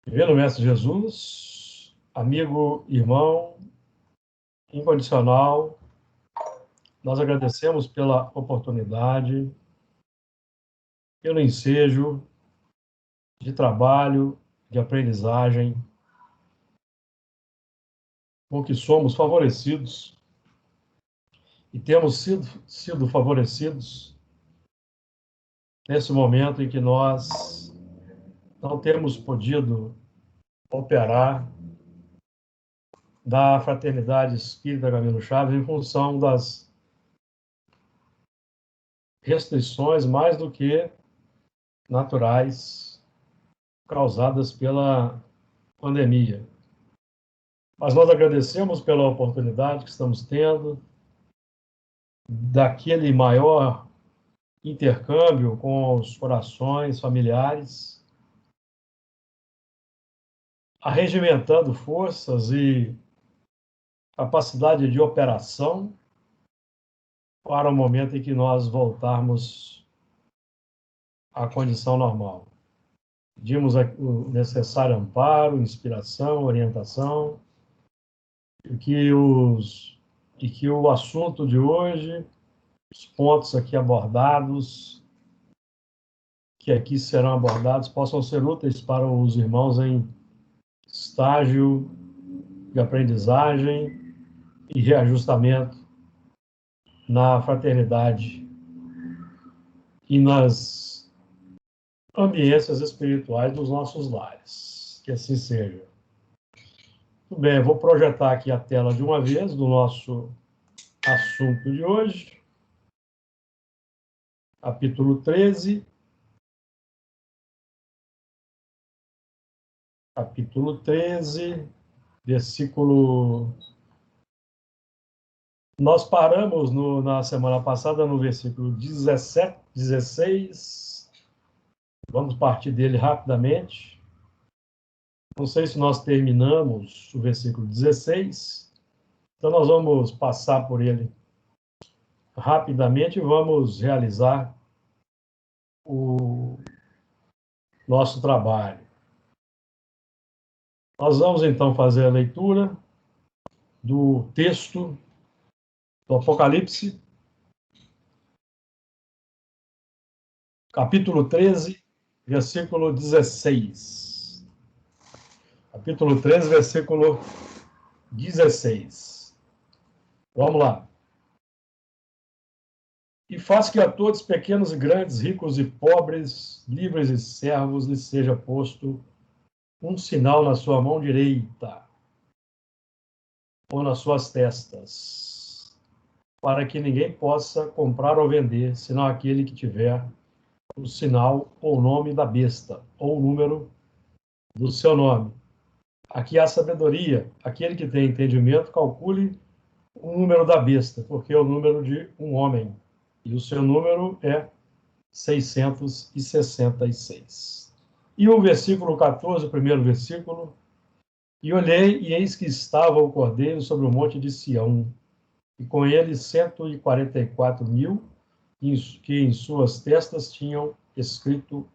Divino Mestre Jesus, amigo, irmão, incondicional, nós agradecemos pela oportunidade, pelo ensejo de trabalho, de aprendizagem, com que somos favorecidos e temos sido favorecidos nesse momento em que nós não temos podido operar da Fraternidade Espírita Camilo Chaves em função das restrições mais do que naturais causadas pela pandemia. Mas nós agradecemos pela oportunidade que estamos tendo daquele maior intercâmbio com os corações familiares, arregimentando forças e capacidade de operação para o momento em que nós voltarmos à condição normal. Pedimos o necessário amparo, inspiração, orientação, e que o assunto de hoje, os pontos aqui abordados, que aqui serão abordados, possam ser úteis para os irmãos em estágio de aprendizagem e reajustamento na fraternidade e nas ambiências espirituais dos nossos lares. Que assim seja. Muito bem, eu vou projetar aqui a tela de uma vez do nosso assunto de hoje. Capítulo 13. Capítulo 13, versículo... Nós paramos na semana passada no versículo 17, 16. Vamos partir dele rapidamente. Não sei se nós terminamos o versículo 16. Então, nós vamos passar por ele rapidamente e vamos realizar o nosso trabalho. Nós vamos, então, fazer a leitura do texto do Apocalipse, capítulo 13, versículo 16. Capítulo 13, versículo 16. Vamos lá. E faz que a todos, pequenos e grandes, ricos e pobres, livres e servos, lhes seja posto um sinal na sua mão direita ou nas suas testas, para que ninguém possa comprar ou vender, senão aquele que tiver o sinal ou o nome da besta, ou o número do seu nome. Aqui há sabedoria. Aquele que tem entendimento, calcule o número da besta, porque é o número de um homem, e o seu número é 666. E o versículo 14, o primeiro versículo: E olhei, e eis que estava o Cordeiro sobre o monte de Sião, e com ele 144.000, que em suas testas tinham escrito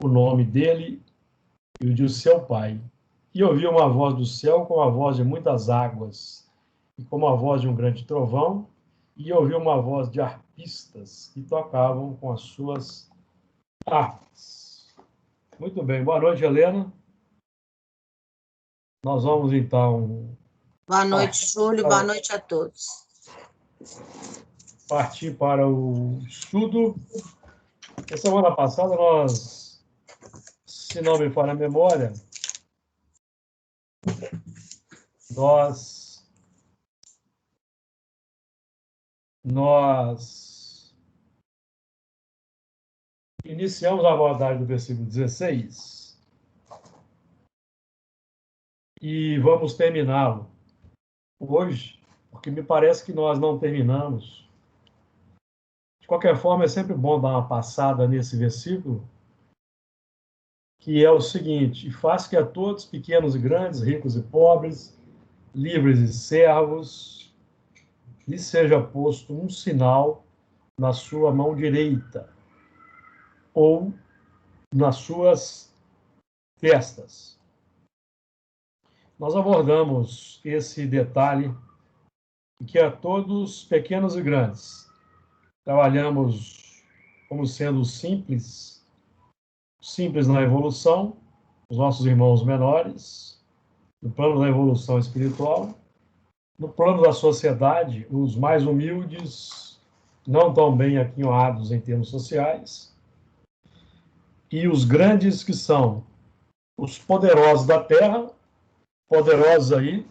o nome dele e o de seu pai. E ouvi uma voz do céu como a voz de muitas águas, e como a voz de um grande trovão, e ouvi uma voz de arpistas que tocavam com as suas harpas. Muito bem, boa noite, Helena. Nós vamos, então... Boa noite, Júlio, boa noite a todos. Partir para o estudo. Na semana passada, nós, se não me falha a memória, nós iniciamos a abordagem do versículo 16 e vamos terminá-lo hoje, porque me parece que nós não terminamos. De qualquer forma, é sempre bom dar uma passada nesse versículo, que é o seguinte: faz que a todos, pequenos e grandes, ricos e pobres, livres e servos, lhe seja posto um sinal na sua mão direita ou nas suas testas. nós abordamos esse detalhe que a todos, pequenos e grandes, trabalhamos como sendo simples na evolução, os nossos irmãos menores, no plano da evolução espiritual, no plano da sociedade, os mais humildes, não tão bem aquinhoados em termos sociais, e os grandes que são os poderosos da Terra, poderosos aí,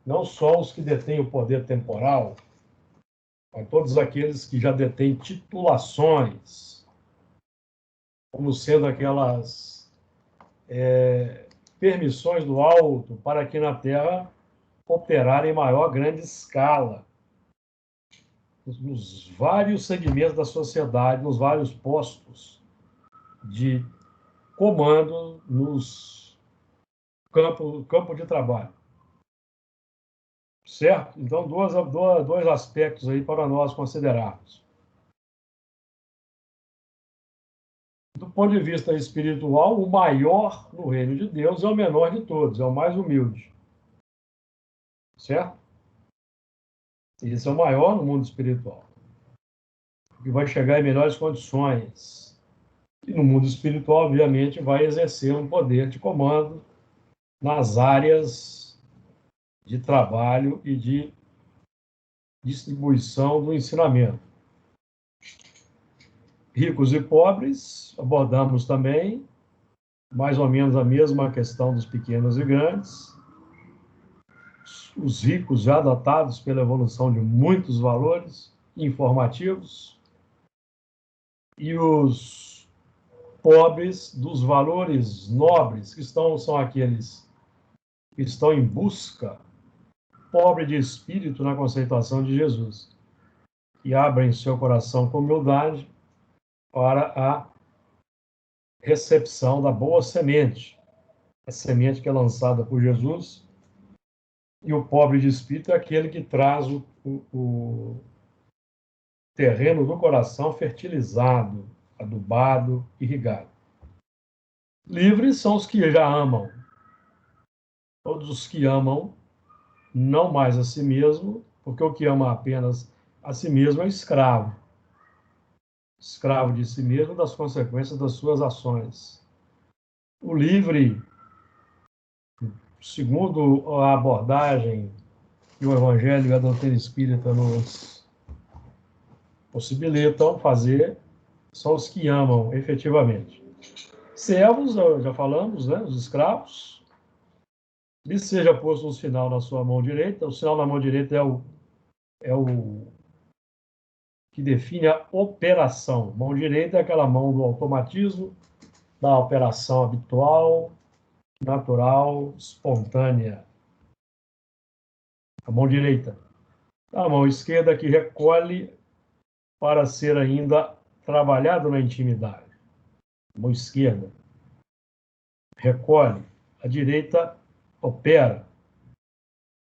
não só os que detêm o poder temporal, mas todos aqueles que já detêm titulações, como sendo aquelas permissões do alto para aqui na Terra operar em maior grande escala, nos vários segmentos da sociedade, nos vários postos de comando nos campo de trabalho. Certo? Então, dois aspectos aí para nós considerarmos. Do ponto de vista espiritual, o maior no reino de Deus é o menor de todos, é o mais humilde. Certo? Esse é o maior no mundo espiritual, que vai chegar em melhores condições. E no mundo espiritual, obviamente, vai exercer um poder de comando nas áreas de trabalho e de distribuição do ensinamento. Ricos e pobres, abordamos também mais ou menos a mesma questão dos pequenos e grandes. Os ricos já dotados pela evolução de muitos valores informativos e os pobres dos valores nobres, que são aqueles que estão em busca, pobre de espírito na conceituação de Jesus, que abrem seu coração com humildade para a recepção da boa semente, a semente que é lançada por Jesus. E o pobre de espírito é aquele que traz o terreno do coração fertilizado, adubado, irrigado. Livres são os que já amam. Todos os que amam, não mais a si mesmo, porque o que ama apenas a si mesmo é escravo. Escravo de si mesmo, das consequências das suas ações. O livre, segundo a abordagem que o Evangelho e a doutrina espírita nos possibilitam fazer, são os que amam efetivamente. Servos, já falamos, né? Os escravos. Lhe seja posto um sinal na sua mão direita. O sinal na mão direita é o que define a operação. Mão direita é aquela mão do automatismo, da operação habitual, natural, espontânea. A mão direita. A mão esquerda que recolhe para ser ainda trabalhado na intimidade. A mão esquerda recolhe. A direita opera.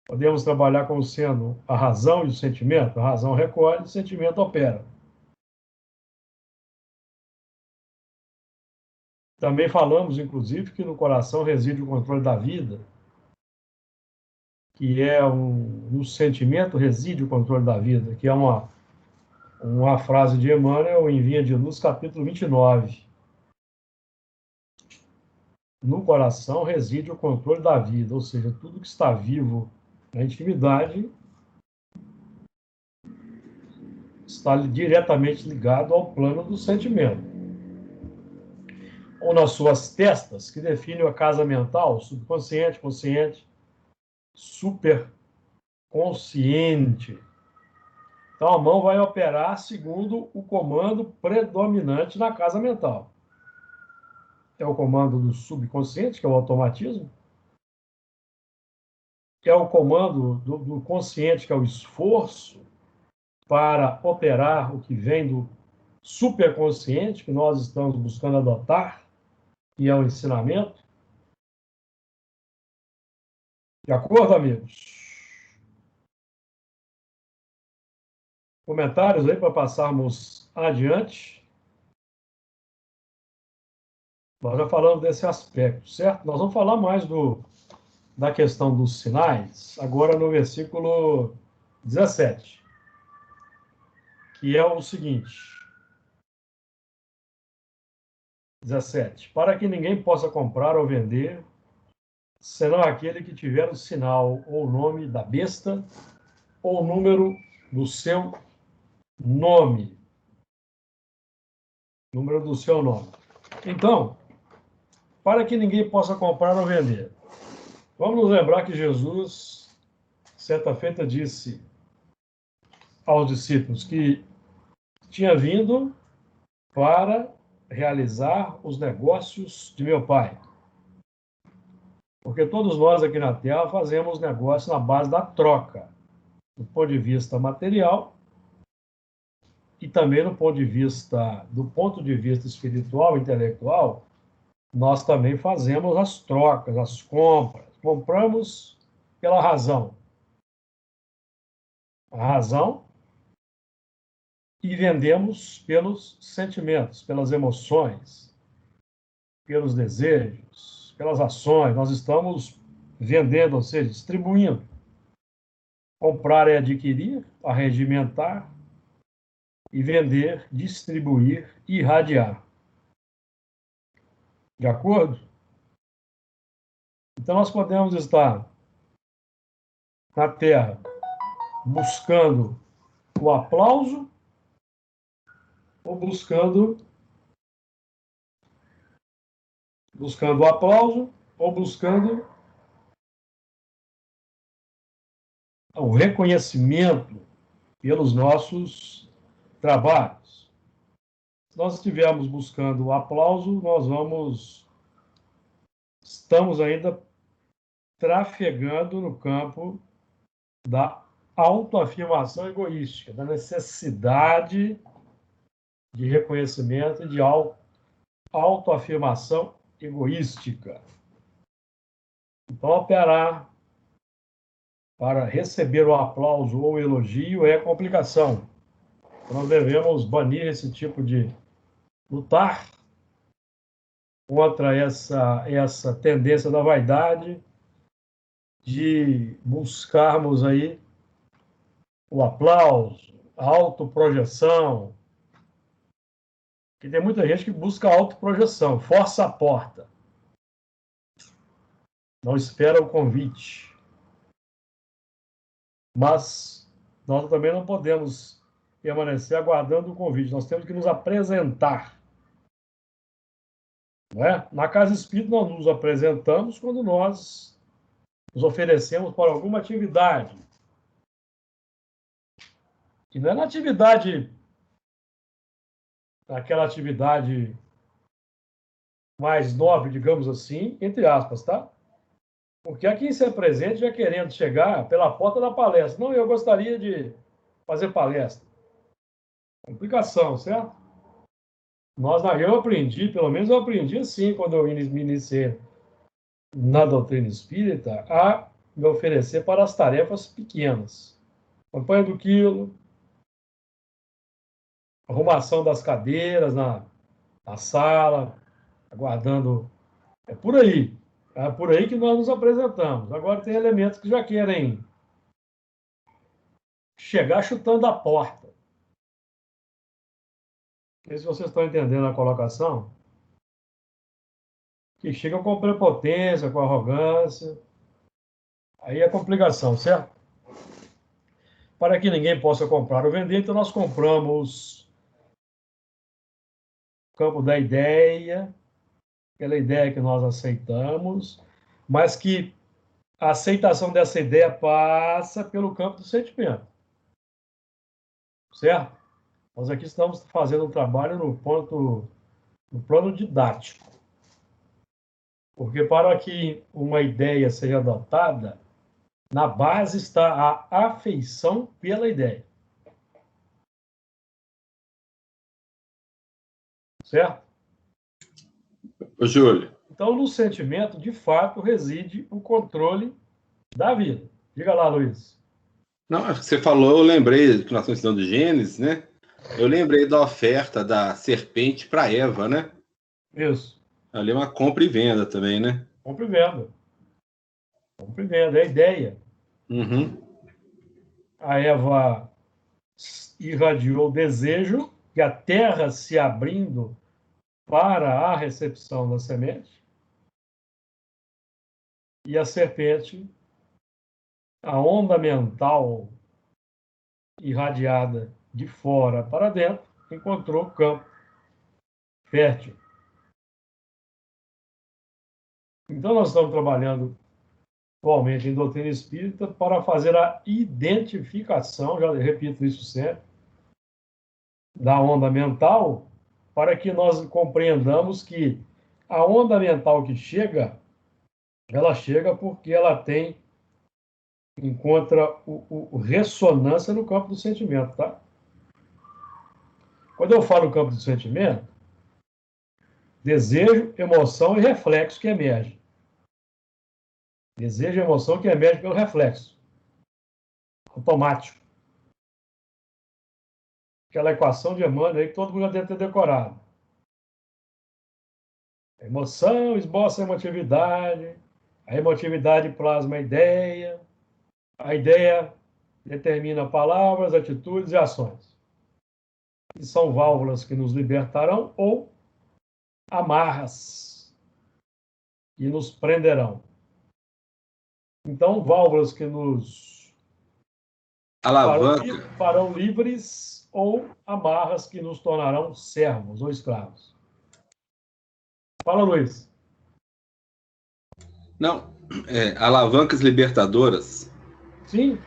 Podemos trabalhar como sendo a razão e o sentimento. A razão recolhe, o sentimento opera. Também falamos, inclusive, que no coração reside o controle da vida, que é no sentimento reside o controle da vida, que é uma frase de Emmanuel em Vinha de Luz, capítulo 29. No coração reside o controle da vida, ou seja, tudo que está vivo na intimidade está diretamente ligado ao plano do sentimento. Ou nas suas testas, que definem a casa mental, subconsciente, consciente, superconsciente. Então, a mão vai operar segundo o comando predominante na casa mental. É o comando do subconsciente, que é o automatismo. É o comando do consciente, que é o esforço para operar o que vem do superconsciente, que nós estamos buscando adotar, que é o ensinamento. De acordo, amigos? Comentários aí para passarmos adiante. Nós já falamos desse aspecto, certo? Nós vamos falar mais da questão dos sinais, agora no versículo 17, que é o seguinte: 17. Para que ninguém possa comprar ou vender, senão aquele que tiver o sinal ou o nome da besta ou o número do seu nome. Número do seu nome. Então, para que ninguém possa comprar ou vender. Vamos nos lembrar que Jesus, certa feita, disse aos discípulos que tinha vindo para realizar os negócios de meu Pai. Porque todos nós aqui na Terra fazemos negócio na base da troca, do ponto de vista material e também do ponto de vista espiritual, intelectual, nós também fazemos as trocas, as compras. Compramos pela razão. A razão e vendemos pelos sentimentos, pelas emoções, pelos desejos, pelas ações. Nós estamos vendendo, ou seja, distribuindo. Comprar é adquirir, arregimentar, e vender, distribuir, irradiar. De acordo? Então, nós podemos estar na Terra buscando o aplauso ou buscando o aplauso ou buscando o reconhecimento pelos nossos trabalhos. Se nós estivermos buscando o aplauso, estamos ainda trafegando no campo da autoafirmação egoística, da necessidade de reconhecimento e de autoafirmação egoística. Então, operar para receber o aplauso ou o elogio é complicação. Então, nós devemos banir esse tipo de lutar contra essa tendência da vaidade de buscarmos aí o aplauso, a autoprojeção, que tem muita gente que busca a autoprojeção, força a porta, não espera o convite. Mas nós também não podemos permanecer aguardando o convite, nós temos que nos apresentar. Não é? Na Casa Espírita, nós nos apresentamos quando nós nos oferecemos para alguma atividade. E não é na atividade, naquela atividade mais nobre, digamos assim, entre aspas, tá? Porque aqui se apresente já querendo chegar pela porta da palestra. Não, eu gostaria de fazer palestra. Complicação, certo? Eu aprendi, pelo menos eu aprendi assim, quando eu me iniciei na doutrina espírita, a me oferecer para as tarefas pequenas. Campanha do quilo, arrumação das cadeiras na sala, aguardando. É por aí. É por aí que nós nos apresentamos. Agora tem elementos que já querem chegar chutando a porta. Não sei se vocês estão entendendo a colocação. Que chegam com prepotência, com arrogância. Aí é complicação, certo? Para que ninguém possa comprar ou vender, então nós compramos o campo da ideia, aquela ideia que nós aceitamos, mas que a aceitação dessa ideia passa pelo campo do sentimento. Certo? Nós aqui estamos fazendo um trabalho no plano didático. Porque para que uma ideia seja adotada, na base está a afeição pela ideia. Certo? Ô, Júlio. Então, no sentimento, de fato, reside o controle da vida. Diga lá, Luiz. Não, você falou, eu lembrei que nós estamos estudando Gênesis, né? Eu lembrei da oferta da serpente para Eva, né? Isso. Ali é uma compra e venda também, né? Compra e venda. Compreendendo, é a ideia. Uhum. A Eva irradiou o desejo de a terra se abrindo para a recepção da semente. E a serpente, a onda mental irradiada de fora para dentro, encontrou campo fértil. Então, nós estamos trabalhando atualmente em doutrina espírita para fazer a identificação, já repito isso sempre, da onda mental, para que nós compreendamos que a onda mental que chega, ela chega porque ela encontra ressonância no campo do sentimento, tá? Quando eu falo campo do sentimento, desejo, emoção e reflexo que emerge. Desejo e emoção que emerge pelo reflexo automático. Aquela equação de Emmanuel aí que todo mundo já deve ter decorado. A emoção esboça a emotividade plasma a ideia determina palavras, atitudes e ações. E são válvulas que nos libertarão ou amarras que nos prenderão. Então, válvulas que nos Alavanca. farão livres ou amarras que nos tornarão servos ou escravos. Fala, Luiz. Não, alavancas libertadoras. Sim.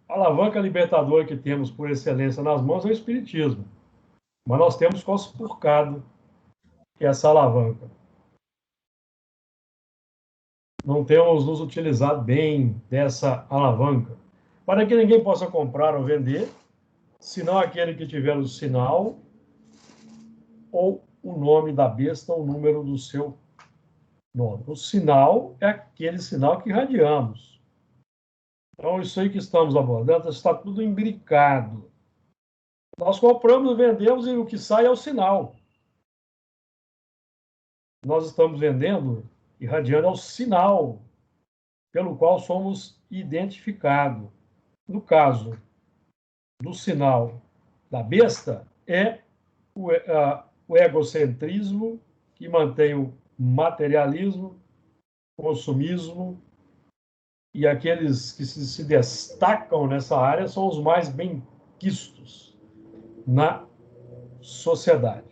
A alavanca libertadora que temos por excelência nas mãos é o Espiritismo. Mas nós temos conspurcado essa alavanca. Não temos nos utilizado bem dessa alavanca, para que ninguém possa comprar ou vender, senão aquele que tiver o sinal ou o nome da besta ou o número do seu nome. O sinal é aquele sinal que irradiamos. Então, isso aí que estamos abordando está tudo imbricado. Nós compramos, vendemos e o que sai é o sinal. Nós estamos vendendo, irradiando ao sinal pelo qual somos identificados. No caso do sinal da besta, é o egocentrismo que mantém o materialismo, consumismo, e aqueles que se destacam nessa área são os mais bem-quistos na sociedade.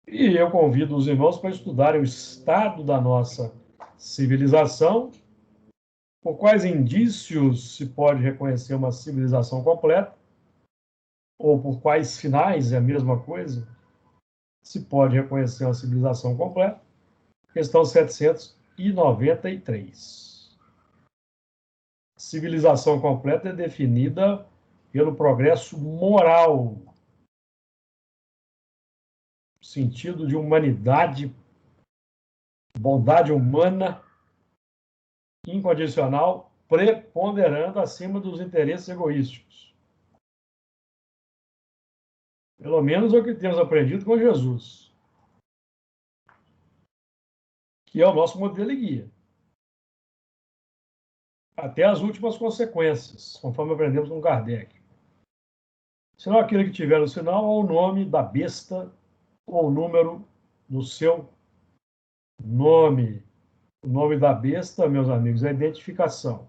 E eu convido os irmãos para estudarem o estado da nossa civilização, por quais indícios se pode reconhecer uma civilização completa, ou por quais sinais, é a mesma coisa, se pode reconhecer uma civilização completa. Questão 793. Civilização completa é definida pelo progresso moral, sentido de humanidade, bondade humana incondicional, preponderando acima dos interesses egoísticos. Pelo menos é o que temos aprendido com Jesus, que é o nosso modelo e guia. Até as últimas consequências, conforme aprendemos com Kardec. Senão aquele que tiver o sinal ou o nome da besta ou o número do seu nome. O nome da besta, meus amigos, é identificação.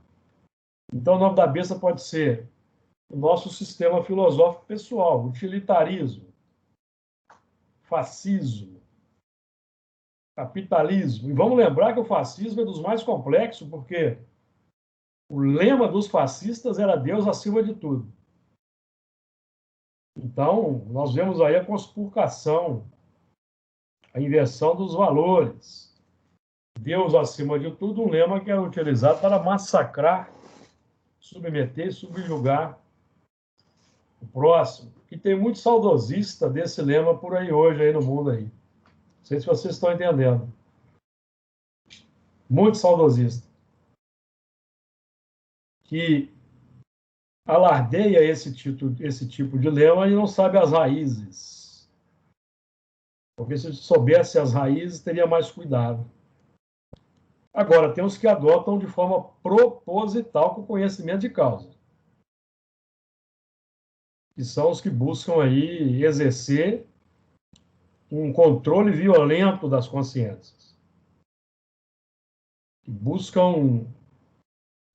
Então, o nome da besta pode ser o nosso sistema filosófico pessoal, utilitarismo, fascismo, capitalismo. E vamos lembrar que o fascismo é dos mais complexos, porque o lema dos fascistas era Deus acima de tudo. Então, nós vemos aí a conspurcação, a inversão dos valores. Deus acima de tudo, um lema que era utilizado para massacrar, submeter e subjugar o próximo. E tem muito saudosista desse lema por aí hoje, aí no mundo aí. Não sei se vocês estão entendendo. Muito saudosista. Que alardeia esse tipo de lema e não sabe as raízes. Porque se soubesse as raízes, teria mais cuidado. Agora, tem os que adotam de forma proposital, com conhecimento de causa. Que são os que buscam aí exercer um controle violento das consciências. Que buscam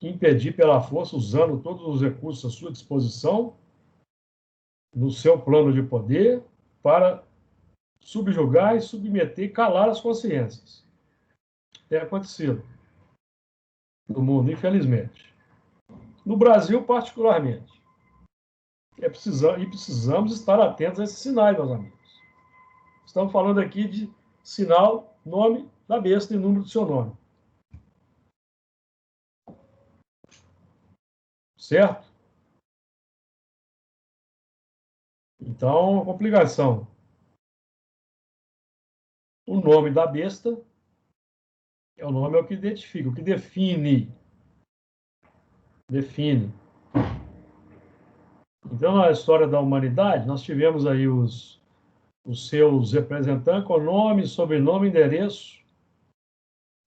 impedir pela força, usando todos os recursos à sua disposição, no seu plano de poder, para subjugar e submeter e calar as consciências. Tem acontecido no mundo, infelizmente. No Brasil, particularmente. Precisamos estar atentos a esses sinais, meus amigos. Estamos falando aqui de sinal, nome da besta e número do seu nome. Certo? Então, complicação. O nome da besta é o que identifica, o que define. Define. Então, na história da humanidade, nós tivemos aí os seus representantes com nome, sobrenome, endereço,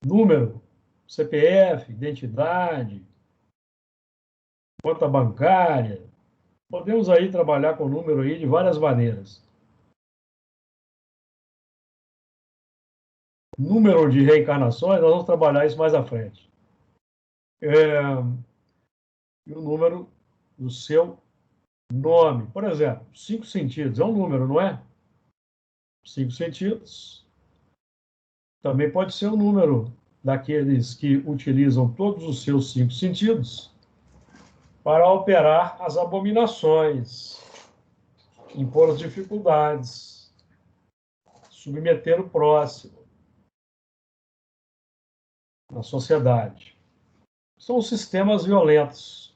número, CPF, identidade, conta bancária. Podemos aí trabalhar com número aí de várias maneiras. Número de reencarnações, nós vamos trabalhar isso mais à frente. E o número do seu nome. Por exemplo, 5 sentidos é um número, não é? 5 sentidos. Também pode ser o número daqueles que utilizam todos os seus 5 sentidos para operar as abominações, impor as dificuldades, submeter o próximo na sociedade. São os sistemas violentos,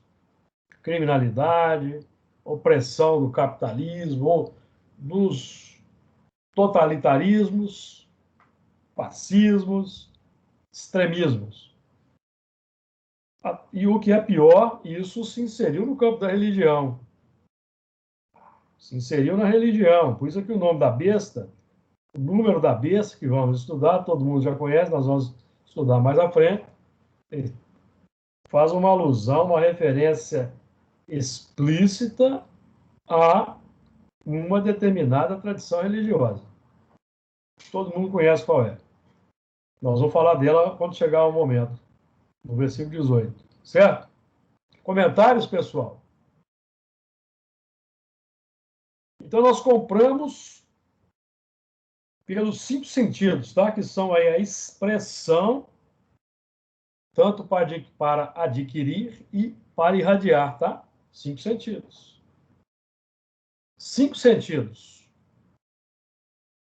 criminalidade, opressão do capitalismo, dos totalitarismos, fascismos, extremismos. E o que é pior, isso se inseriu no campo da religião. Se inseriu na religião. Por isso é que o nome da besta, o número da besta, que vamos estudar, todo mundo já conhece, nós vamos estudar mais à frente, faz uma alusão, uma referência explícita a uma determinada tradição religiosa. Todo mundo conhece qual é. Nós vamos falar dela quando chegar o momento, no versículo 18. Certo? Comentários, pessoal? Então, nós compramos pelos 5 sentidos, tá? Que são aí a expressão, tanto para adquirir e para irradiar, tá? 5 sentidos. 5 sentidos.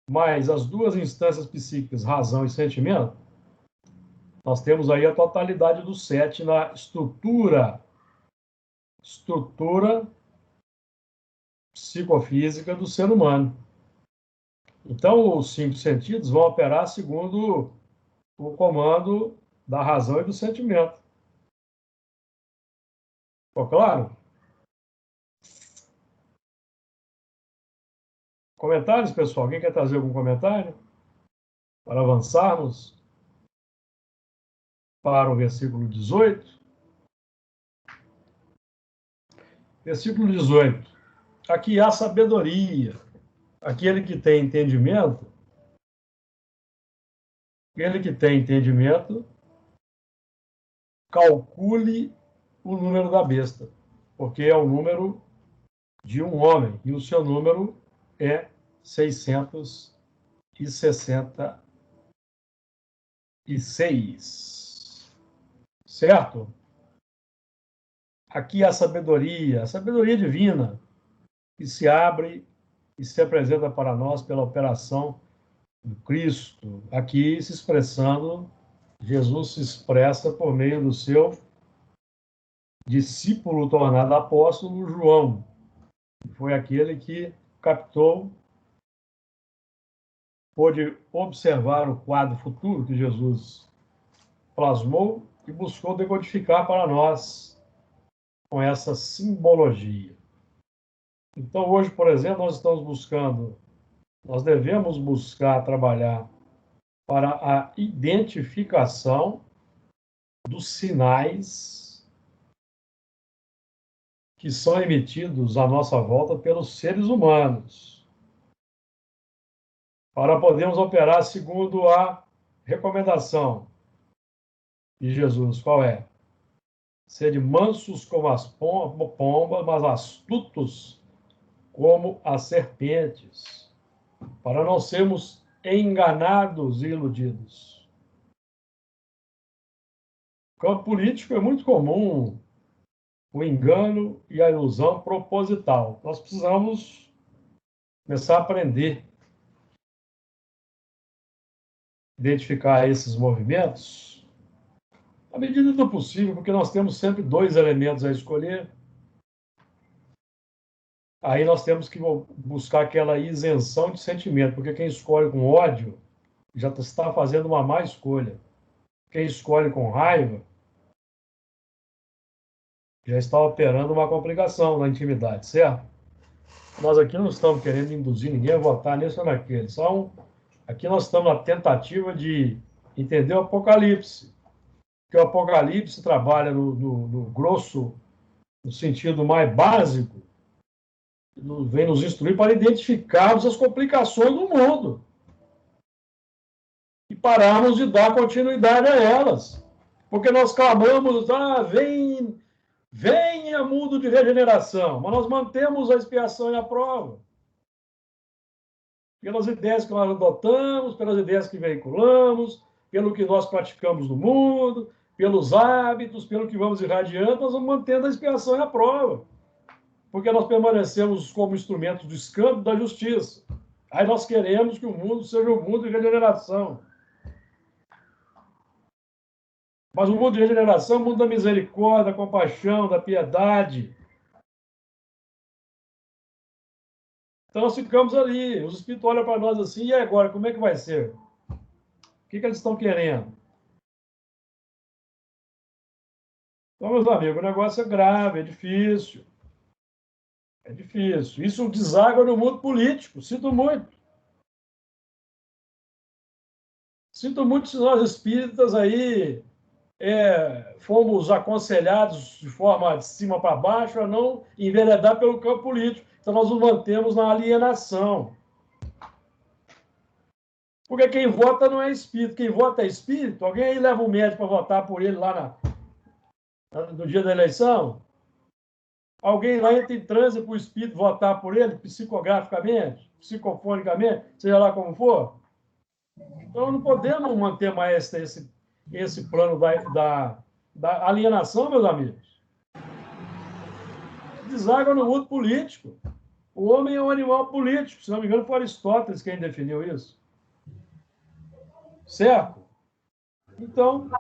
Mais as 2 instâncias psíquicas, razão e sentimento, nós temos aí a totalidade dos 7 na estrutura psicofísica do ser humano. Então, os 5 sentidos vão operar segundo o comando da razão e do sentimento. Ficou claro? Comentários, pessoal? Alguém quer trazer algum comentário? Para avançarmos para o versículo 18. Versículo 18. Aqui há sabedoria. Aquele que tem entendimento, calcule o número da besta, porque é o número de um homem, e o seu número é 666. Certo? Aqui há sabedoria, a sabedoria divina, que se abre e se apresenta para nós pela operação do Cristo. Aqui se expressando, Jesus se expressa por meio do seu discípulo tornado apóstolo, João. Foi aquele que captou, pôde observar o quadro futuro que Jesus plasmou e buscou decodificar para nós com essa simbologia. Então, hoje, por exemplo, nós estamos buscando Nós devemos buscar trabalhar para a identificação dos sinais que são emitidos à nossa volta pelos seres humanos, para podermos operar segundo a recomendação de Jesus. Qual é? Sede mansos como as pombas, mas astutos como as serpentes, para não sermos enganados e iludidos. No campo político é muito comum o engano e a ilusão proposital. Nós precisamos começar a aprender a identificar esses movimentos à medida do possível, porque nós temos sempre dois elementos a escolher. Aí nós temos que buscar aquela isenção de sentimento, porque quem escolhe com ódio já está fazendo uma má escolha. Quem escolhe com raiva já está operando uma complicação na intimidade, certo? Nós aqui não estamos querendo induzir ninguém a votar nesse ou naquele. Aqui nós estamos na tentativa de entender o Apocalipse. Porque o Apocalipse trabalha no grosso, no sentido mais básico, vem nos instruir para identificarmos as complicações do mundo e pararmos de dar continuidade a elas. Porque nós clamamos, venha mundo de regeneração, mas nós mantemos a expiação e a prova. Pelas ideias que nós adotamos, pelas ideias que veiculamos, pelo que nós praticamos no mundo, pelos hábitos, pelo que vamos irradiando, nós vamos mantendo a expiação e a prova. Porque nós permanecemos como instrumentos do escândalo da justiça. Aí nós queremos que o mundo seja um mundo de regeneração. Mas o mundo de regeneração é o mundo da misericórdia, da compaixão, da piedade. Então nós ficamos ali, os espíritos olham para nós assim, e agora, como é que vai ser? O que eles estão querendo? Então, meus amigos, o negócio é grave, é difícil. É difícil. Isso deságua no mundo político. Sinto muito. Sinto muito se nós espíritas aí fomos aconselhados de forma de cima para baixo a não enveredar pelo campo político. Então, nós nos mantemos na alienação. Porque quem vota não é espírito. Quem vota é espírito. Alguém aí leva um médico para votar por ele lá no dia da eleição? Alguém lá entra em transe para o espírito votar por ele, psicograficamente, psicofonicamente, seja lá como for? Então, não podemos manter mais esse plano da alienação, meus amigos. Deságua no mundo político. O homem é um animal político. Se não me engano, foi Aristóteles quem definiu isso. Certo? Então,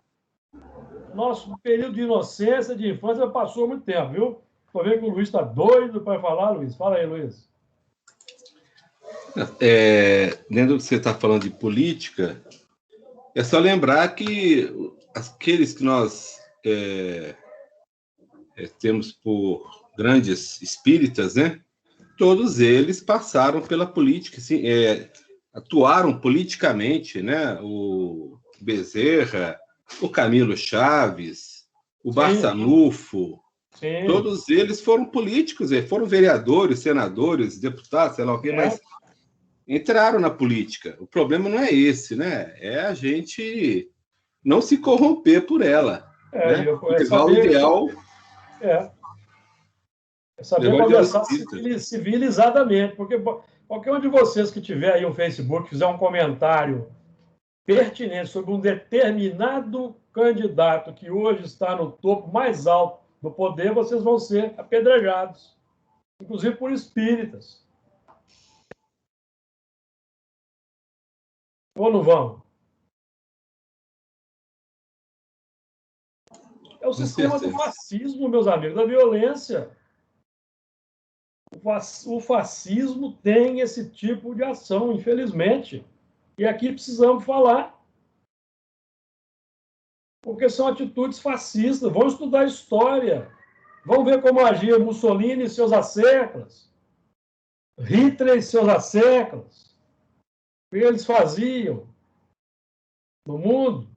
nosso período de inocência, de infância, passou muito tempo, viu? Estou vendo que o Luiz está doido para falar, Luiz. Fala aí, Luiz. Dentro do que você está falando de política, é só lembrar que aqueles que nós temos por grandes espíritas, né? Todos eles passaram pela política, assim, atuaram politicamente, né? O Bezerra, o Camilo Chaves, o Barçanufo, Sim. Todos eles foram políticos, foram vereadores, senadores, deputados, sei lá o quê, mas entraram na política. O problema não é esse, né? É a gente não se corromper por ela. Né? Levar o ideal. É saber conversar civilizadamente, porque qualquer um de vocês que tiver aí um Facebook, fizer um comentário pertinente sobre um determinado candidato que hoje está no topo mais alto do poder, vocês vão ser apedrejados, inclusive por espíritas. Ou não vão? É o sistema do fascismo, meus amigos, da violência. O fascismo tem esse tipo de ação, infelizmente. E aqui precisamos falar. Porque são atitudes fascistas. Vão estudar história. Vão ver como agia Mussolini e seus asseclas. Hitler e seus asseclas. que eles faziam no mundo.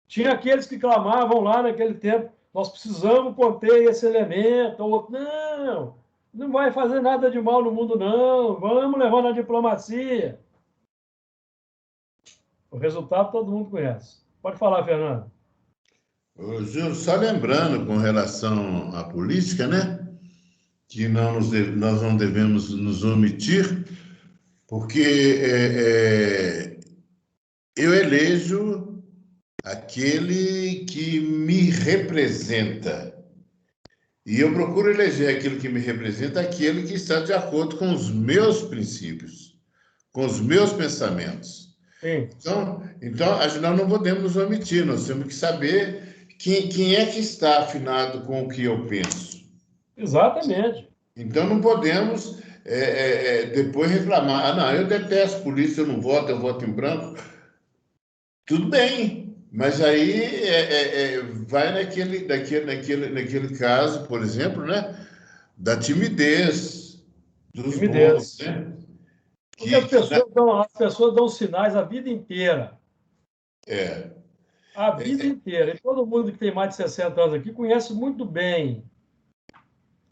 Tinha aqueles que clamavam lá naquele tempo, nós precisamos conter esse elemento. O outro, não, não vai fazer nada de mal no mundo, não. Vamos levar na diplomacia. O resultado todo mundo conhece. Pode falar, Fernando. Ô, Júlio, só lembrando com relação à política, né? Que nós não devemos nos omitir, porque eu elejo aquele que me representa. E eu procuro eleger aquilo que me representa, aquele que está de acordo com os meus princípios, com os meus pensamentos. Sim. Então nós não podemos nos omitir, nós temos que saber quem é que está afinado com o que eu penso. Exatamente. Então não podemos depois reclamar, ah, não, eu detesto polícia, eu não voto, eu voto em branco. Tudo bem, mas aí vai naquele caso, por exemplo, né, da timidez dos bons, né? Porque as pessoas dão sinais a vida inteira. A vida inteira. E todo mundo que tem mais de 60 anos aqui conhece muito bem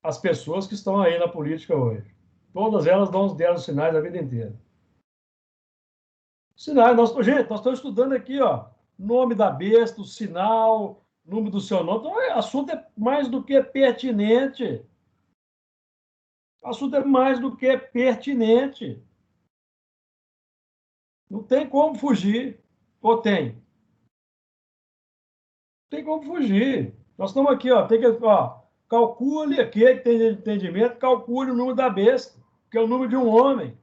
as pessoas que estão aí na política hoje. Todas elas deram sinais a vida inteira. Sinais. Gente, nós estamos estudando aqui, ó, nome da besta, o sinal, número do seu nome. Então, o assunto é mais do que pertinente. O assunto é mais do que pertinente. Não tem como fugir. Ou tem? Não tem como fugir. Nós estamos aqui, ó, calcule aquele que tem entendimento, calcule o número da besta, que é o número de um homem.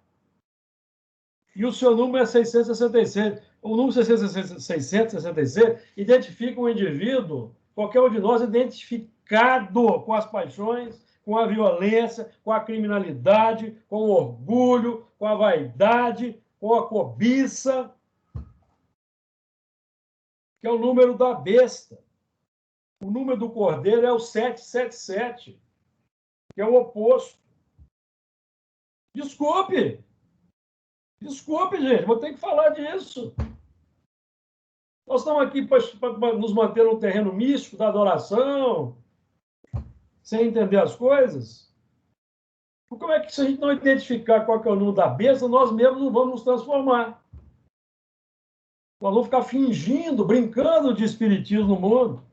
E o seu número é 666. O número 666 identifica um indivíduo, qualquer um de nós, identificado com as paixões, com a violência, com a criminalidade, com o orgulho, com a vaidade, com a cobiça, que é o número da besta. O número do cordeiro é o 777, que é o oposto. Desculpe, gente, vou ter que falar disso. Nós estamos aqui para nos manter no terreno místico da adoração, sem entender as coisas. Como é que, se a gente não identificar qual que é o número da besta, nós mesmos não vamos nos transformar? Nós vamos ficar fingindo, brincando de espiritismo no mundo,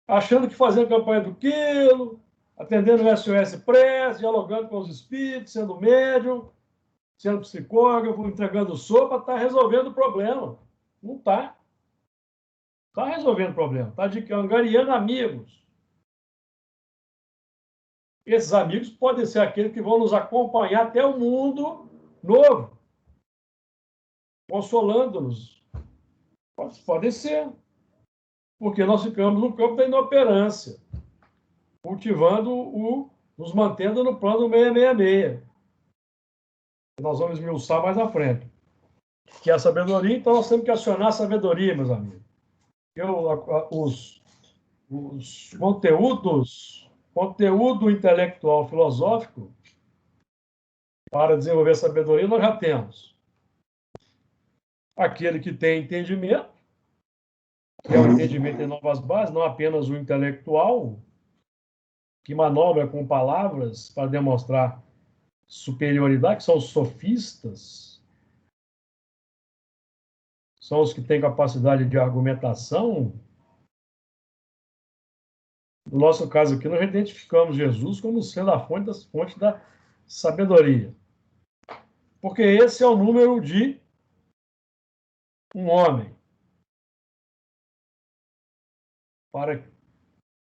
achando que fazendo campanha do quilo, atendendo o SOS Press, dialogando com os espíritos, sendo médium, sendo psicógrafo, entregando sopa, está resolvendo o problema. Não está. Está resolvendo o problema. Está angariando amigos. Esses amigos podem ser aqueles que vão nos acompanhar até o mundo novo, consolando-nos. Pode ser. Porque nós ficamos no campo da inoperância, cultivando nos mantendo no plano 666. Nós vamos esmiuçar mais à frente. Que é a sabedoria, então nós temos que acionar a sabedoria, meus amigos. Os conteúdo intelectual filosófico para desenvolver a sabedoria nós já temos. Aquele que tem entendimento, que é o entendimento em novas bases, não apenas o intelectual, que manobra com palavras para demonstrar superioridade, que são os sofistas, são os que têm capacidade de argumentação. No nosso caso aqui, nós identificamos Jesus como sendo a fonte da sabedoria. Porque esse é o número de um homem.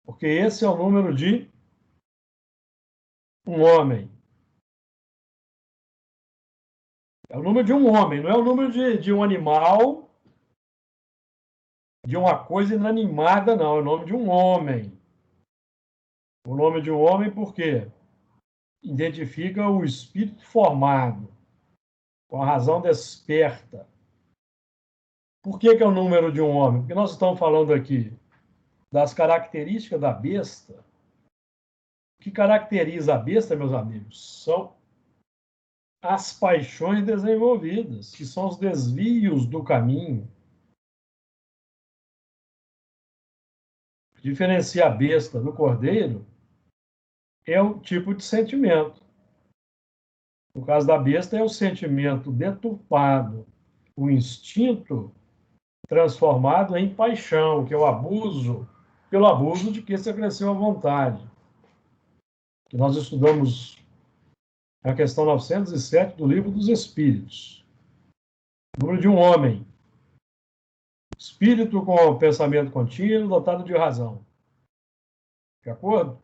Porque esse é o número de um homem. É o número de um homem, não é o número de um animal, de uma coisa inanimada, não. É o nome de um homem. O nome de um homem por quê? Identifica o espírito formado, com a razão desperta. Por que é o número de um homem? Porque nós estamos falando aqui das características da besta, que caracteriza a besta, meus amigos, são as paixões desenvolvidas, que são os desvios do caminho. Diferencia a besta do cordeiro é o tipo de sentimento. No caso da besta, é o sentimento deturpado, o instinto transformado em paixão, que é o abuso, pelo abuso de que se cresceu à vontade. Que nós estudamos a questão 907 do Livro dos Espíritos. O número de um homem. Espírito com pensamento contínuo, dotado de razão. De acordo?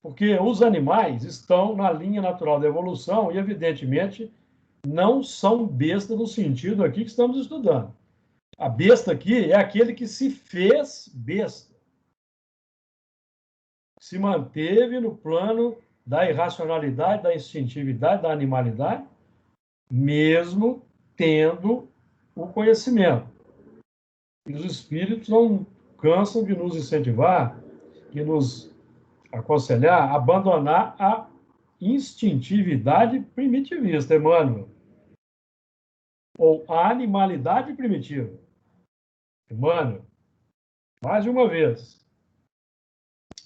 Porque os animais estão na linha natural da evolução e, evidentemente, não são besta no sentido aqui que estamos estudando. A besta aqui é aquele que se fez besta. Se manteve no plano da irracionalidade, da instintividade, da animalidade, mesmo tendo o conhecimento. E os espíritos não cansam de nos incentivar, de nos aconselhar a abandonar a instintividade primitivista, Emmanuel. Ou a animalidade primitiva. Emmanuel, mais de uma vez,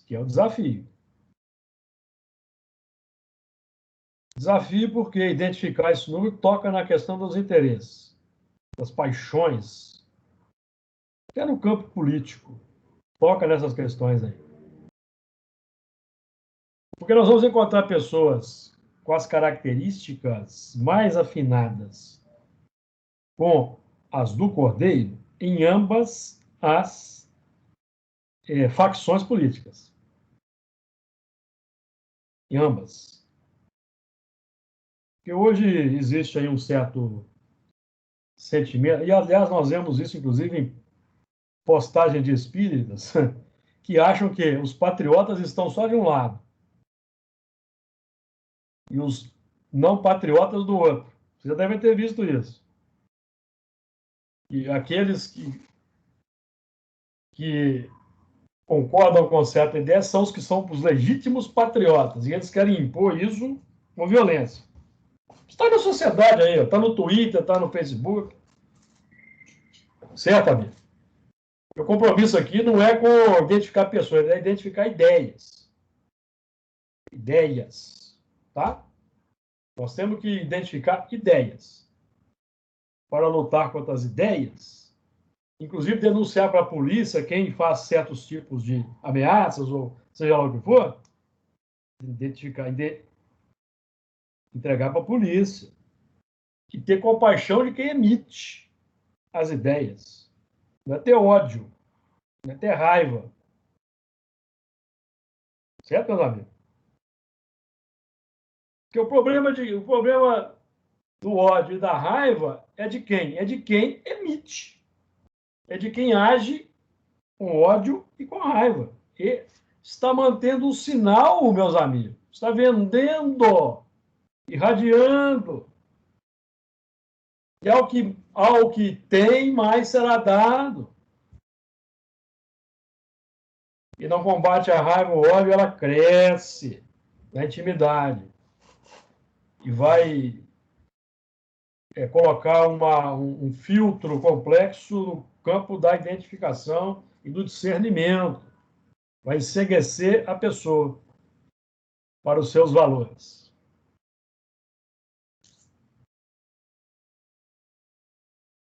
que é o desafio. Desafio porque identificar esse número toca na questão dos interesses, das paixões, até no campo político, toca nessas questões aí. Porque nós vamos encontrar pessoas com as características mais afinadas com as do cordeiro em ambas as facções políticas. Em ambas. Porque hoje existe aí um certo sentimento, e aliás nós vemos isso inclusive em postagem de espíritas, que acham que os patriotas estão só de um lado e os não patriotas do outro. Vocês já devem ter visto isso. E aqueles que concordam com certa ideia são os que são os legítimos patriotas, e eles querem impor isso com violência. Está na sociedade aí, está no Twitter, está no Facebook. Certo, amigo? O compromisso aqui não é com identificar pessoas, é identificar ideias. Ideias, tá? Nós temos que identificar ideias para lutar contra as ideias, inclusive denunciar para a polícia quem faz certos tipos de ameaças, ou seja lá o que for, identificar, entregar para a polícia e ter compaixão de quem emite as ideias. Não é ter ódio, não é ter raiva. Certo, meus amigos? Porque o problema do ódio e da raiva é de quem? É de quem emite. É de quem age com ódio e com raiva. E está mantendo um sinal, meus amigos. Está vendendo, irradiando. E ao que tem, mais será dado. E não combate a raiva, o ódio, ela cresce na intimidade. E vai colocar um filtro complexo no campo da identificação e do discernimento. Vai enceguecer a pessoa para os seus valores.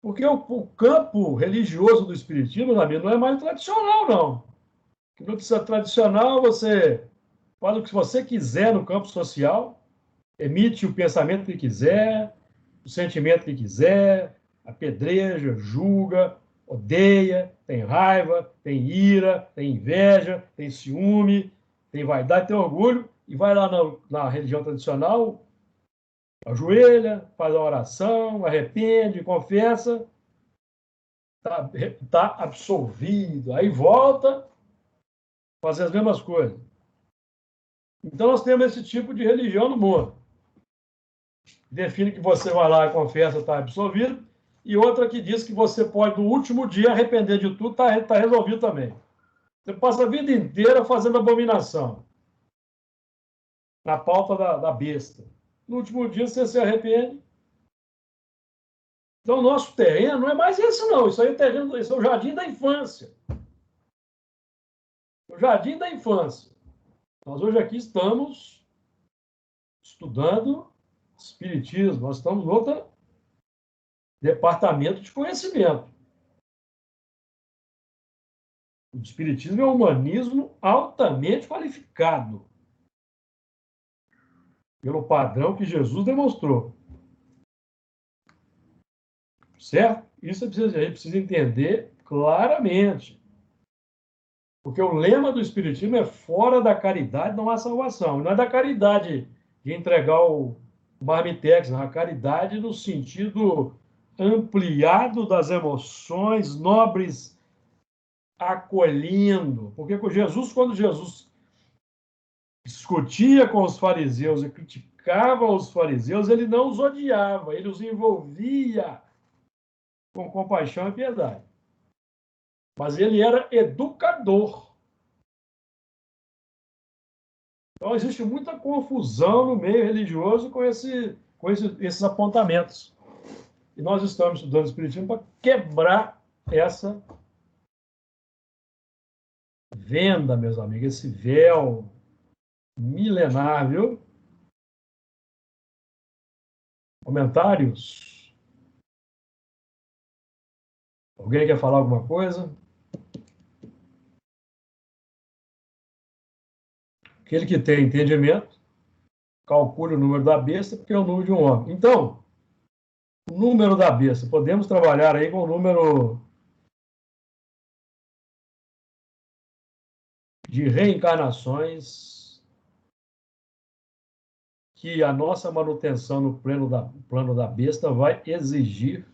Porque o campo religioso do espiritismo, não é mais tradicional, não. No tradicional, você faz o que você quiser no campo social, emite o pensamento que quiser, o sentimento que quiser, apedreja, julga, odeia, tem raiva, tem ira, tem inveja, tem ciúme, tem vaidade, tem orgulho, e vai lá na religião tradicional, ajoelha, faz a oração, arrepende, confessa, está absolvido, aí volta a fazer as mesmas coisas. Então nós temos esse tipo de religião no mundo. Define que você vai lá e confessa, está absolvido, e outra que diz que você pode, no último dia, arrepender de tudo, está resolvido também. Você passa a vida inteira fazendo abominação na pauta da besta. No último dia você se arrepende. Então, o nosso terreno não é mais esse, não. Isso aí é terreno, esse é o jardim da infância. O jardim da infância. Nós hoje aqui estamos estudando espiritismo. Nós estamos em outro departamento de conhecimento. O espiritismo é um humanismo altamente qualificado pelo padrão que Jesus demonstrou. Certo? Isso a gente precisa entender claramente. Porque o lema do Espiritismo é fora da caridade não há salvação. Não é da caridade de entregar o marmitex, não. A caridade no sentido ampliado das emoções nobres, acolhendo. Porque quando Jesus discutia com os fariseus e criticava os fariseus, ele não os odiava, ele os envolvia com compaixão e piedade. Mas ele era educador. Então, existe muita confusão no meio religioso com esses apontamentos. E nós estamos estudando Espiritismo para quebrar essa venda, meus amigos, esse véu milenar, viu? Comentários? Alguém quer falar alguma coisa? Aquele que tem entendimento, calcule o número da besta, porque é o número de um homem. Então, o número da besta, podemos trabalhar aí com o número de reencarnações que a nossa manutenção no plano da besta vai exigir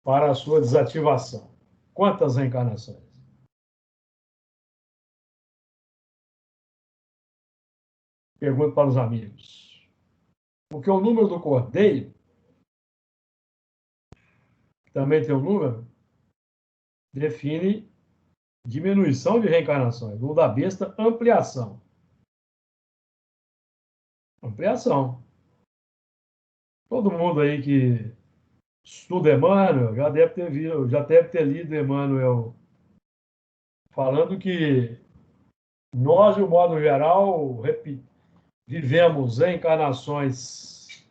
para a sua desativação. Quantas reencarnações? Pergunto para os amigos. Porque o número do cordeiro, que também tem um número, define diminuição de reencarnações. O da besta, ampliação. Ampliação. Todo mundo aí que estuda Emmanuel já deve ter lido Emmanuel falando que nós, de um modo geral, vivemos encarnações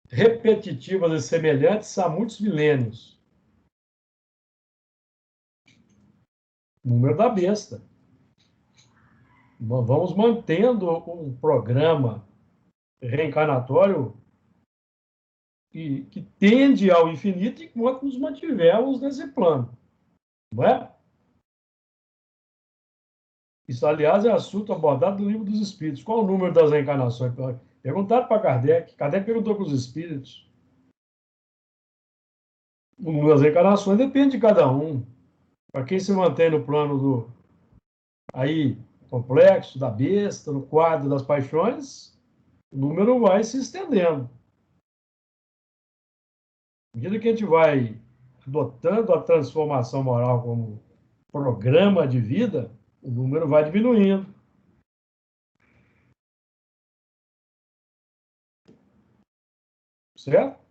repetitivas e semelhantes há muitos milênios. Número da besta. Nós vamos mantendo um programa reencarnatório que tende ao infinito enquanto nos mantivermos nesse plano. Não é? Isso, aliás, é assunto abordado no Livro dos Espíritos. Qual o número das reencarnações? Perguntaram para Kardec. Kardec perguntou para os espíritos. O número das reencarnações depende de cada um. Para quem se mantém no plano aí, complexo, da besta, no quadro das paixões, o número vai se estendendo. À medida que a gente vai adotando a transformação moral como programa de vida, o número vai diminuindo. Certo?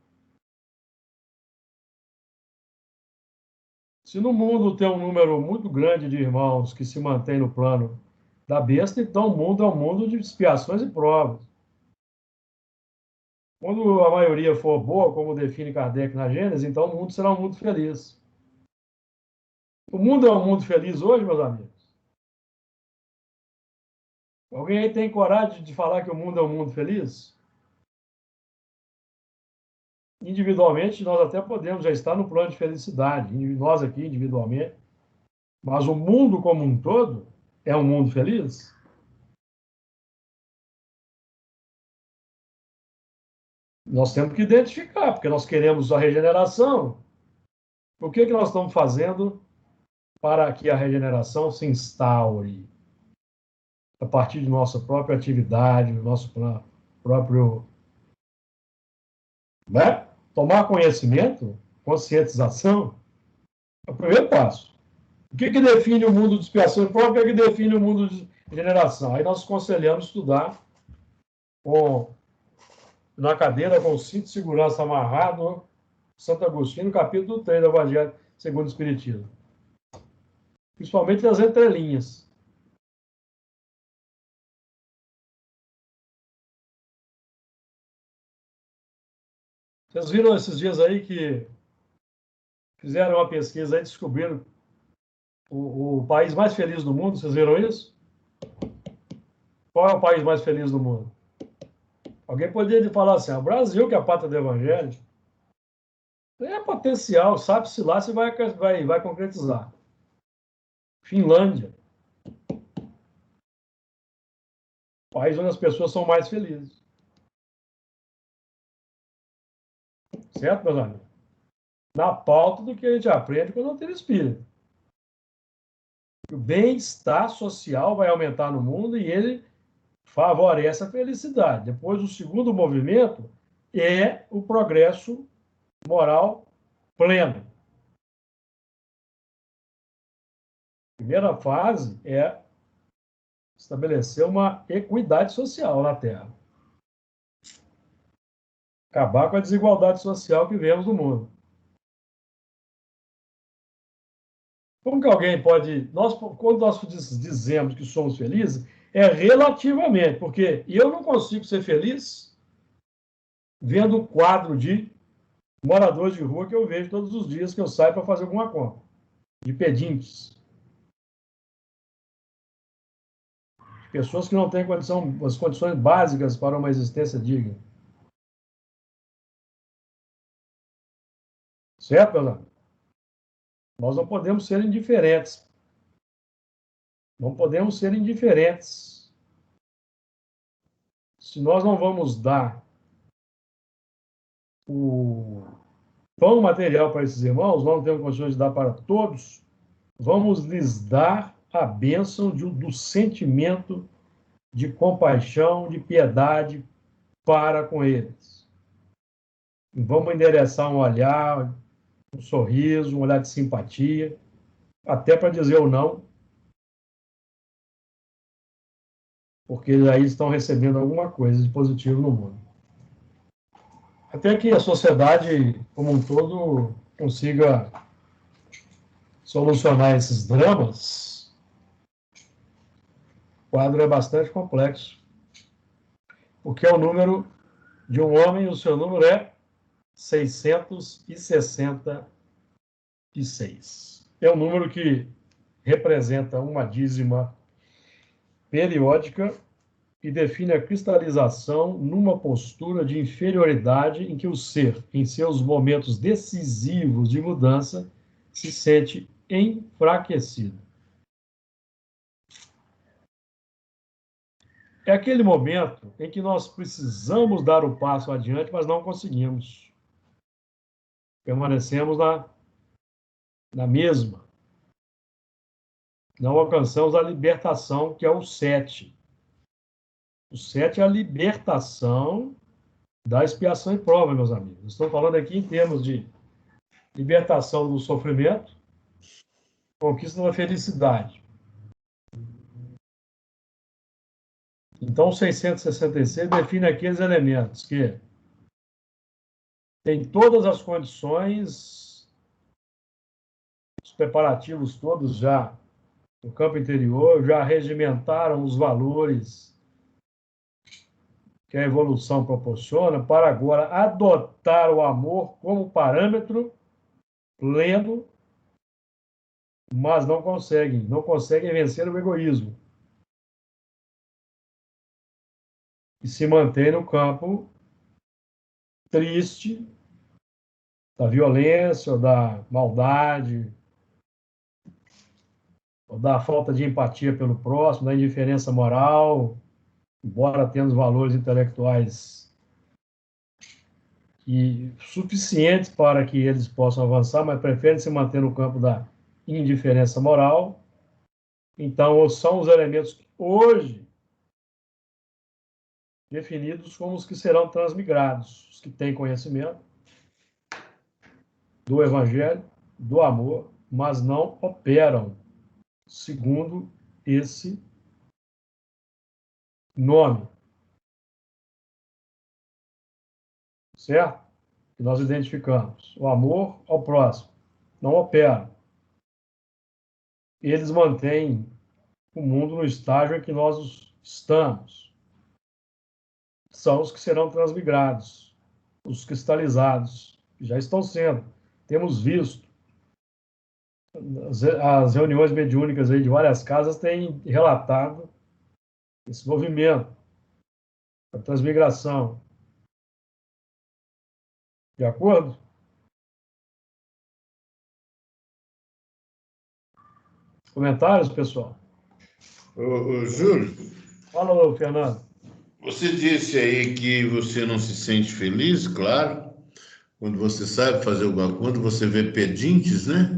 Se no mundo tem um número muito grande de irmãos que se mantém no plano da besta, então o mundo é um mundo de expiações e provas. Quando a maioria for boa, como define Kardec na Gênesis, então o mundo será um mundo feliz. O mundo é um mundo feliz hoje, meus amigos? Alguém aí tem coragem de falar que o mundo é um mundo feliz? Individualmente, nós até podemos já estar no plano de felicidade, nós aqui individualmente, mas o mundo como um todo é um mundo feliz? Nós temos que identificar, porque nós queremos a regeneração. O que nós estamos fazendo para que a regeneração se instaure a partir de nossa própria atividade, do nosso próprio... Né? Tomar conhecimento, conscientização, é o primeiro passo. O que define o mundo de expiação e prova? O que define o mundo de regeneração? Aí nós aconselhamos estudar na cadeira com o cinto de segurança amarrado, Santo Agostinho, no capítulo 3 do Evangelho segundo o Espiritismo. Principalmente nas entrelinhas. Vocês viram esses dias aí que fizeram uma pesquisa e descobriram o país mais feliz do mundo? Vocês viram isso? Qual é o país mais feliz do mundo? Alguém poderia falar assim, o Brasil, que é a pátria do Evangelho, é potencial, sabe-se lá se vai concretizar. Finlândia. País onde as pessoas são mais felizes. Certo, meus amigos? Na pauta do que a gente aprende quando não tem espírito. O bem-estar social vai aumentar no mundo e ele favorece a felicidade. Depois, o segundo movimento é o progresso moral pleno. A primeira fase é estabelecer uma equidade social na Terra. Acabar com a desigualdade social que vemos no mundo. Como que alguém pode... quando nós dizemos que somos felizes, é relativamente, porque eu não consigo ser feliz vendo o quadro de moradores de rua que eu vejo todos os dias que eu saio para fazer alguma compra. De pedintes. Pessoas que não têm as condições básicas para uma existência digna. Certo, Fernando? Nós não podemos ser indiferentes. Não podemos ser indiferentes. Se nós não vamos dar o pão material para esses irmãos, nós não temos condições de dar para todos, vamos lhes dar a bênção do sentimento de compaixão, de piedade para com eles. E vamos endereçar um olhar, um sorriso, um olhar de simpatia, até para dizer o não, porque aí estão recebendo alguma coisa de positivo no mundo. Até que a sociedade, como um todo, consiga solucionar esses dramas, o quadro é bastante complexo, porque é o número de um homem e o seu número é 666. É um número que representa uma dízima periódica e define a cristalização numa postura de inferioridade em que o ser, em seus momentos decisivos de mudança, se sente enfraquecido. É aquele momento em que nós precisamos dar o passo adiante, mas não conseguimos. Permanecemos na mesma. Não alcançamos a libertação, que é o 7. O 7 é a libertação da expiação e prova, meus amigos. Estou falando aqui em termos de libertação do sofrimento, conquista da felicidade. Então, o 666 define aqueles elementos que têm todas as condições, os preparativos todos já no campo interior, já regimentaram os valores que a evolução proporciona para agora adotar o amor como parâmetro pleno, mas não conseguem vencer o egoísmo. E se mantém no campo triste da violência, ou da maldade, ou da falta de empatia pelo próximo, da indiferença moral, embora tenhamos valores intelectuais suficientes para que eles possam avançar, mas preferem se manter no campo da indiferença moral. Então, são os elementos que hoje definidos como os que serão transmigrados, os que têm conhecimento do Evangelho, do amor, mas não operam segundo esse nome, certo? Que nós identificamos. O amor ao próximo não opera. Eles mantêm o mundo no estágio em que nós estamos. São os que serão transmigrados, os cristalizados, que já estão sendo. Temos visto. As reuniões mediúnicas aí de várias casas têm relatado esse movimento, a transmigração. De acordo? Comentários, pessoal? Ô, Júlio, Fala, Fernando. você disse aí que você não se sente feliz, claro, quando você sabe fazer alguma coisa, quando você vê pedintes, né?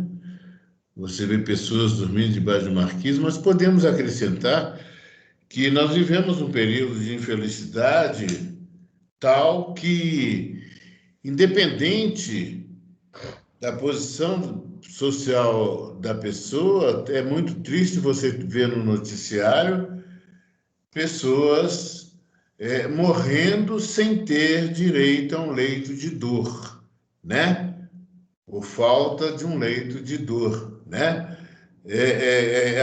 Você vê pessoas dormindo debaixo de marquise, mas podemos acrescentar que nós vivemos um período de infelicidade tal que, independente da posição social da pessoa, é muito triste você ver no noticiário pessoas morrendo sem ter direito a um leito de dor, né? Por falta de um leito de dor, né?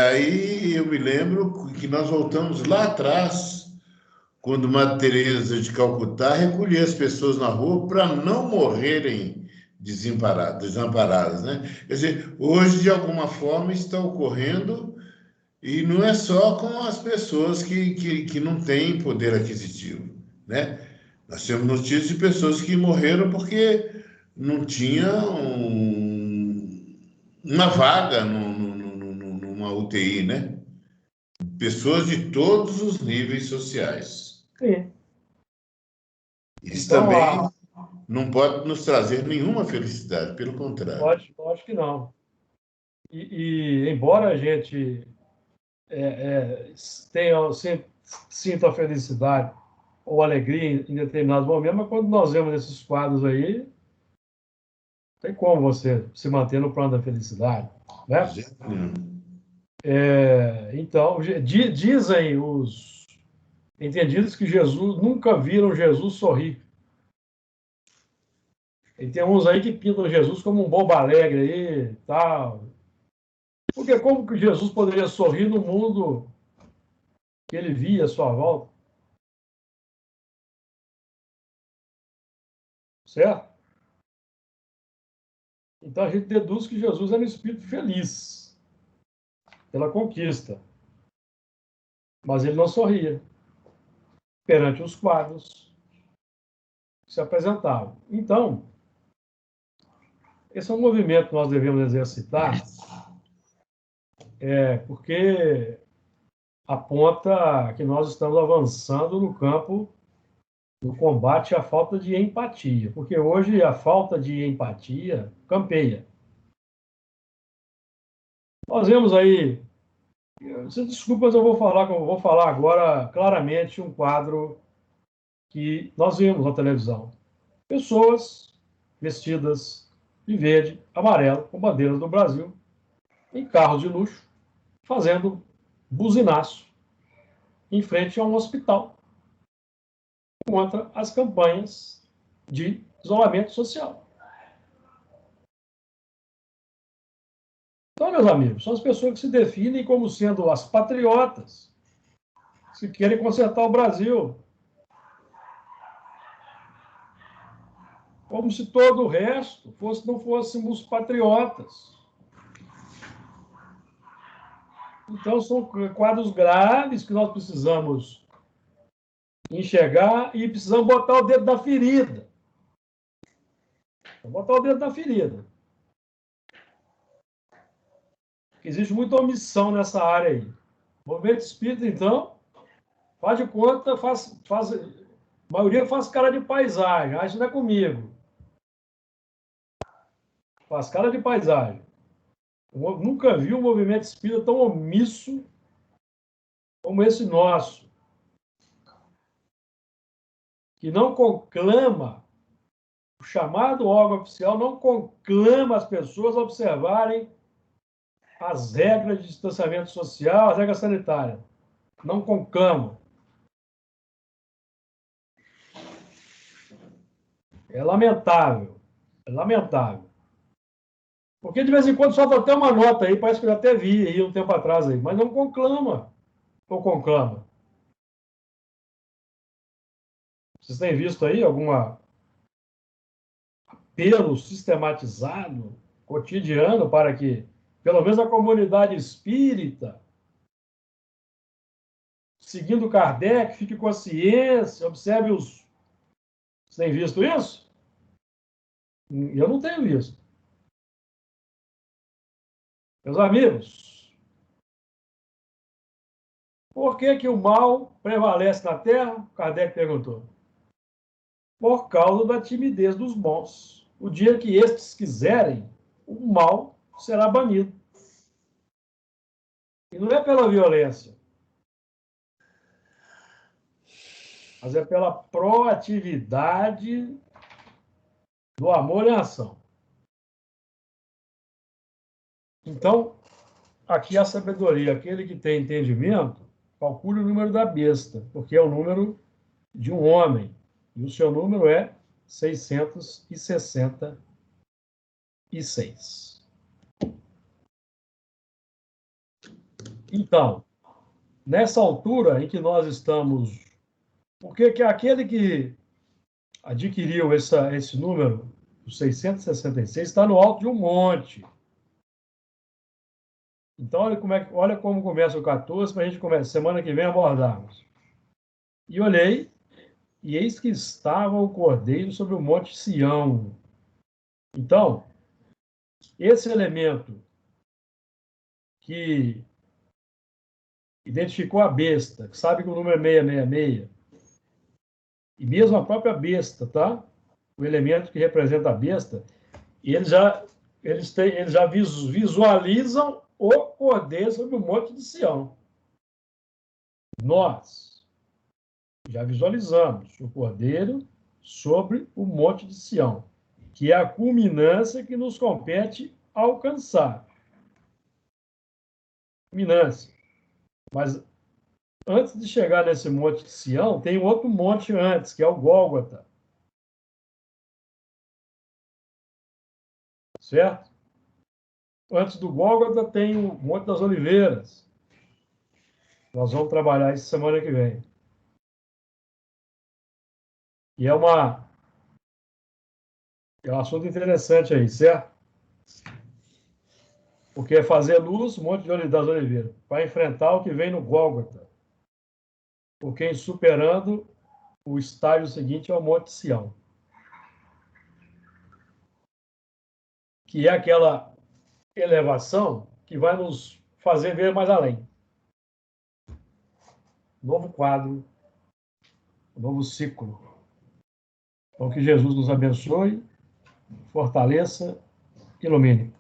Aí eu me lembro que nós voltamos lá atrás, quando Madre Teresa de Calcutá recolhia as pessoas na rua para não morrerem desamparadas, né? Quer dizer, hoje, de alguma forma, está ocorrendo, e não é só com as pessoas que não têm poder aquisitivo, né? Nós temos notícias de pessoas que morreram porque não tinham uma vaga numa UTI, né? Pessoas de todos os níveis sociais. Sim. Isso Então, também não pode nos trazer nenhuma felicidade, pelo contrário. lógico que não. Embora a gente sinta a felicidade ou alegria em determinados momentos, mas quando nós vemos esses quadros aí, não tem como você se manter no plano da felicidade, né? Então, dizem os entendidos que Jesus nunca viram Jesus sorrir. E tem uns aí que pintam Jesus como um bobo alegre aí, tal. Porque como que Jesus poderia sorrir no mundo que ele via à sua volta? Certo? Então a gente deduz que Jesus era um espírito feliz pela conquista. Mas ele não sorria perante os quadros que se apresentavam. Então, esse é um movimento que nós devemos exercitar, porque aponta que nós estamos avançando no campo do combate à falta de empatia, porque hoje a falta de empatia campeia. Nós vemos aí, desculpa, mas eu vou falar agora claramente um quadro que nós vimos na televisão. Pessoas vestidas de verde, amarelo, com bandeiras do Brasil, em carros de luxo, fazendo buzinaço em frente a um hospital contra as campanhas de isolamento social. Então, meus amigos, são as pessoas que se definem como sendo as patriotas, que querem consertar o Brasil. Como se todo o resto não fôssemos patriotas. Então, são quadros graves que nós precisamos enxergar e precisamos botar o dedo na ferida. Botar o dedo na ferida. Existe muita omissão nessa área aí. O movimento espírita, então, faz de conta, a maioria faz cara de paisagem, acha que não é comigo. Faz cara de paisagem. Eu nunca vi um movimento espírita tão omisso como esse nosso, que não conclama, o chamado órgão oficial não conclama as pessoas a observarem as regras de distanciamento social, as regras sanitárias. Não conclama. É lamentável. É lamentável. Porque de vez em quando solta até uma nota aí, parece que eu até vi aí um tempo atrás aí, mas não conclama. Ou conclama. Vocês têm visto aí algum apelo sistematizado, cotidiano, para que, pelo menos a comunidade espírita, seguindo Kardec, fique com a ciência, observe os... Vocês têm visto isso? Eu não tenho visto. Meus amigos, por que que o mal prevalece na Terra? Kardec perguntou. Por causa da timidez dos bons. O dia que estes quiserem, o mal será banido. E não é pela violência, mas é pela proatividade do amor em ação. Então, aqui a sabedoria, aquele que tem entendimento, calcule o número da besta, porque é o número de um homem, e o seu número é 666. Então, nessa altura em que nós estamos, porque que aquele que adquiriu esse número, o 666, está no alto de um monte. Então, olha como começa o 14, para a gente começar, semana que vem abordarmos. E olhei, e eis que estava o Cordeiro sobre o monte Sião. Então, esse elemento que identificou a besta, que sabe que o número é 666, e mesmo a própria besta, tá? O elemento que representa a besta, eles já visualizam o Cordeiro sobre o monte de Sião. Nós já visualizamos o Cordeiro sobre o monte de Sião, que é a culminância que nos compete alcançar. Culminância. Mas antes de chegar nesse monte de Sião, tem outro monte antes, que é o Gólgota. Certo? Antes do Gólgota tem o Monte das Oliveiras. Nós vamos trabalhar isso semana que vem. E é um assunto interessante aí, certo? Porque é fazer luz, Monte das Oliveiras, para enfrentar o que vem no Gólgota. Porque superando o estágio seguinte é o Monte Sião. Que é aquela elevação que vai nos fazer ver mais além. Novo quadro, novo ciclo. Então, que Jesus nos abençoe, fortaleça, ilumine.